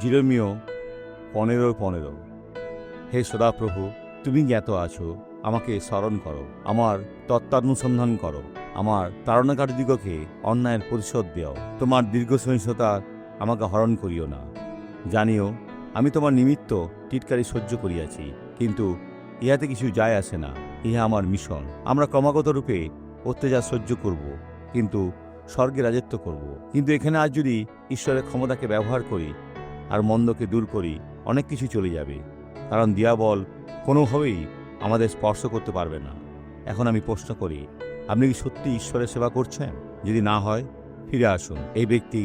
জিরোমিও 15:15। হে সদাপ্রভু, তুমি জ্ঞাত আছো, আমাকে স্মরণ করো, আমার তত্ত্বানুসন্ধান করো, আমার তাড়নাকারীদিগকে অন্যায়ের প্রতিশোধ দিও। তোমার দীর্ঘ সহিষ্ণুতা আমাকে হরণ করিও না। জানিও, আমি তোমার নিমিত্ত টিটকারি সহ্য করিয়াছি, কিন্তু ইহাতে কিছু যায় আসে না। ইহা আমার মিশন। আমরা ক্রমাগত রূপে অত্যাচার সহ্য করব, কিন্তু স্বর্গে রাজত্ব করব। কিন্তু এখানে আজ যদি ঈশ্বরের ক্ষমতাকে ব্যবহার করি আর মন্দকে দূর করি, অনেক কিছু চলে যাবে, কারণ দিয়াবল কোনোভাবেই আমাদের স্পর্শ করতে পারবে না। এখন আমি প্রশ্ন করি, আপনি কি সত্যি ঈশ্বরের সেবা করছেন? যদি না হয়, ফিরে আসুন। এই ব্যক্তি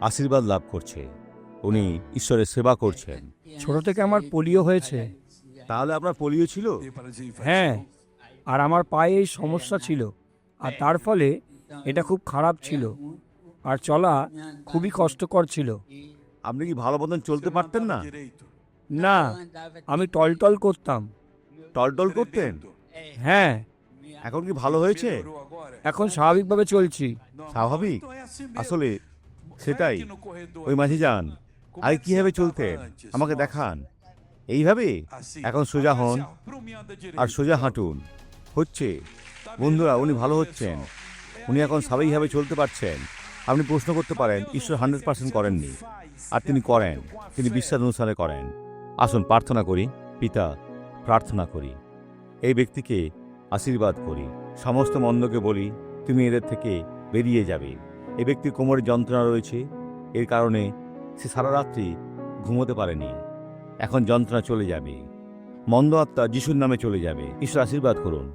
আশীর্বাদ লাভ করছে, উনি ঈশ্বরের সেবা করছেন। ছোট থেকে আমার পোলিও হয়েছে। তাহলে আপনার পোলিও ছিল? হ্যাঁ, আর আমার পায়ে এই সমস্যা ছিল, আর তার ফলে এটা খুব খারাপ ছিল, আর চলা খুবই কষ্টকর ছিল। আপনি কি ভালো মতন চলতে পারতেন না? না, আমি টলটল করতাম। টলটল করতেন? হ্যাঁ, এখন কি ভালো হয়েছে? এখন স্বাভাবিকভাবে চলছি। স্বাভাবিক? আসলে সেটাই। ওই মাঝি যান, আগে কিভাবে চলতেন আমাকে দেখান। এইভাবে? এখন সোজা হন আর সোজা হাঁটুন। হচ্ছে। বন্ধুরা, উনি ভালো হচ্ছেন, উনি এখন স্বাভাবিকভাবে চলতে পারছেন। আপনি প্রশ্ন করতে পারেন, ঈশ্বর 100% করেননি, আর তিনি করেন, তিনি বিশ্বাস অনুসারে করেন। আসুন প্রার্থনা করি। পিতা, প্রার্থনা করি, এই ব্যক্তিকে আশীর্বাদ করি। সমস্ত মন্দকে বলি, তুমি এদের থেকে বেরিয়ে যাবে। এই ব্যক্তির কোমরে যন্ত্রণা রয়েছে, এর কারণে সে সারা রাত্রি ঘুমোতে পারেনি। এখন যন্ত্রণা চলে যাবে, মন্দ আত্মা যিশুর নামে চলে যাবে। ঈশ্বর আশীর্বাদ করুন।